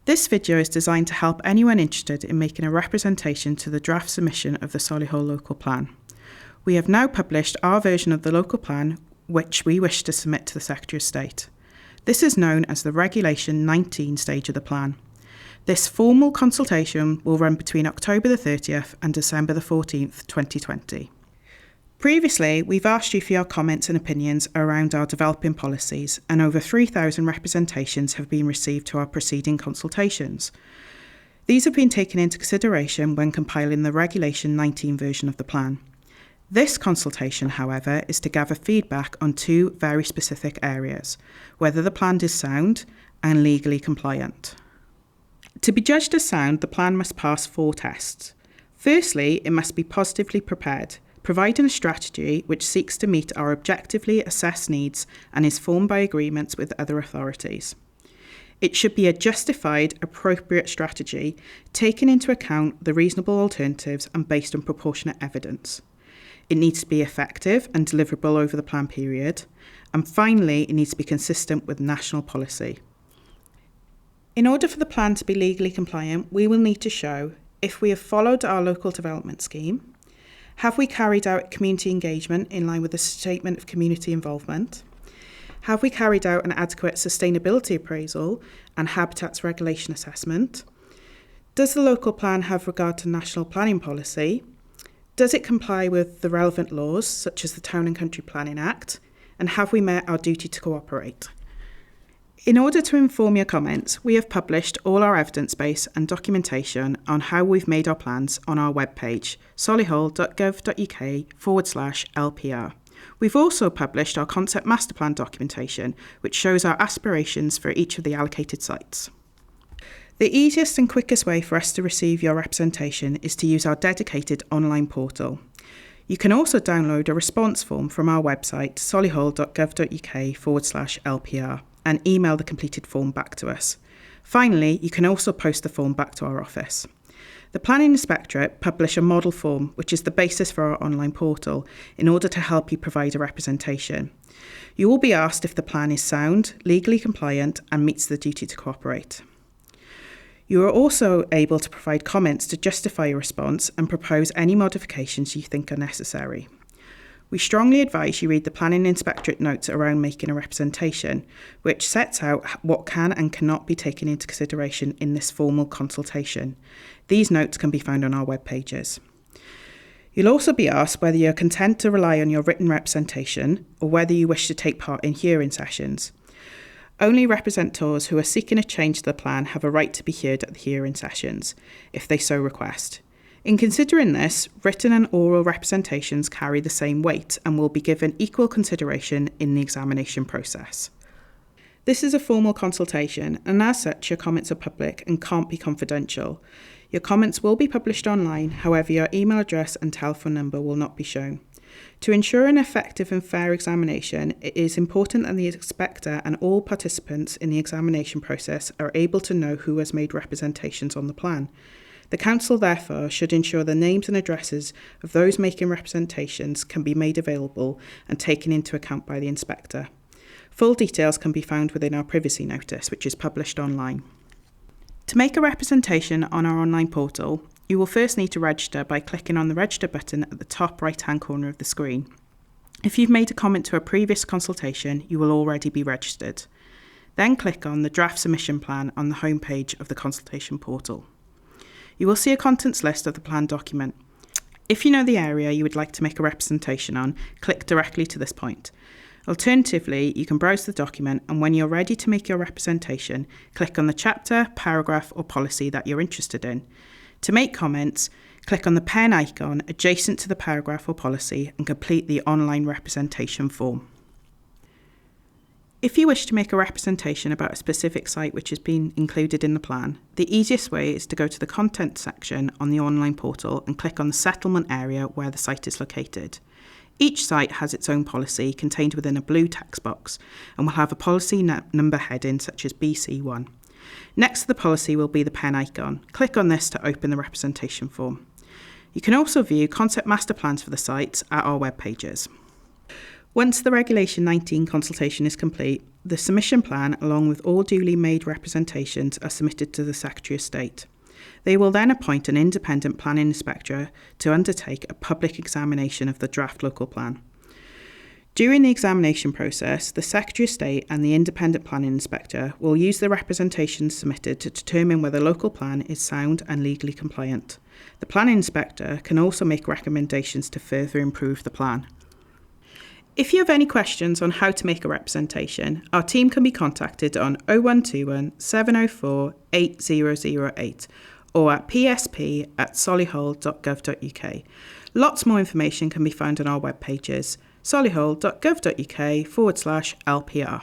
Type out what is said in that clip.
This video is designed to help anyone interested in making a representation to the draft submission of the Solihull Local Plan. We have now published our version of the local plan, which we wish to submit to the Secretary of State. This is known as the Regulation 19 stage of the plan. This formal consultation will run between October the 30th and December the 14th, 2020. Previously, we've asked you for your comments and opinions around our developing policies, and over 3,000 representations have been received to our preceding consultations. These have been taken into consideration when compiling the Regulation 19 version of the plan. This consultation, however, is to gather feedback on two very specific areas: whether the plan is sound and legally compliant. To be judged as sound, the plan must pass 4 tests. Firstly, it must be positively prepared, providing a strategy which seeks to meet our objectively assessed needs and is formed by agreements with other authorities. It should be a justified, appropriate strategy, taking into account the reasonable alternatives and based on proportionate evidence. It needs to be effective and deliverable over the plan period. And finally, it needs to be consistent with national policy. In order for the plan to be legally compliant, we will need to show if we have followed our local development scheme, have we carried out community engagement in line with the Statement of Community Involvement, have we carried out an adequate sustainability appraisal and habitats regulation assessment, does the local plan have regard to national planning policy, does it comply with the relevant laws such as the Town and Country Planning Act, and have we met our duty to cooperate? In order to inform your comments, we have published all our evidence base and documentation on how we've made our plans on our webpage, solihull.gov.uk/LPR. We've also published our concept master plan documentation, which shows our aspirations for each of the allocated sites. The easiest and quickest way for us to receive your representation is to use our dedicated online portal. You can also download a response form from our website, solihull.gov.uk/LPR. and email the completed form back to us. Finally, you can also post the form back to our office. The Planning Inspectorate publish a model form, which is the basis for our online portal, in order to help you provide a representation. You will be asked if the plan is sound, legally compliant, and meets the duty to cooperate. You are also able to provide comments to justify your response and propose any modifications you think are necessary. We strongly advise you read the Planning Inspectorate notes around making a representation, which sets out what can and cannot be taken into consideration in this formal consultation. These notes can be found on our web pages. You'll also be asked whether you're content to rely on your written representation or whether you wish to take part in hearing sessions. Only representors who are seeking a change to the plan have a right to be heard at the hearing sessions, if they so request. In considering this, written and oral representations carry the same weight and will be given equal consideration in the examination process. This is a formal consultation, and as such, your comments are public and can't be confidential. Your comments will be published online, however, your email address and telephone number will not be shown. To ensure an effective and fair examination, it is important that the inspector and all participants in the examination process are able to know who has made representations on the plan. The Council, therefore, should ensure the names and addresses of those making representations can be made available and taken into account by the inspector. Full details can be found within our privacy notice, which is published online. To make a representation on our online portal, you will first need to register by clicking on the Register button at the top right-hand corner of the screen. If you've made a comment to a previous consultation, you will already be registered. Then click on the Draft Submission Plan on the home page of the consultation portal. You will see a contents list of the plan document. If you know the area you would like to make a representation on, click directly to this point. Alternatively, you can browse the document, and when you're ready to make your representation, click on the chapter, paragraph or policy that you're interested in. To make comments, click on the pen icon adjacent to the paragraph or policy and complete the online representation form. If you wish to make a representation about a specific site which has been included in the plan, the easiest way is to go to the Content section on the online portal and click on the settlement area where the site is located. Each site has its own policy contained within a blue text box and will have a policy number heading such as BC1. Next to the policy will be the pen icon. Click on this to open the representation form. You can also view concept master plans for the sites at our web pages. Once the Regulation 19 consultation is complete, the submission plan, along with all duly made representations, are submitted to the Secretary of State. They will then appoint an independent planning inspector to undertake a public examination of the draft local plan. During the examination process, the Secretary of State and the independent planning inspector will use the representations submitted to determine whether the local plan is sound and legally compliant. The planning inspector can also make recommendations to further improve the plan. If you have any questions on how to make a representation, our team can be contacted on 0121 704 8008 or at psp@solihull.gov.uk. Lots more information can be found on our web pages, solihull.gov.uk/LPR.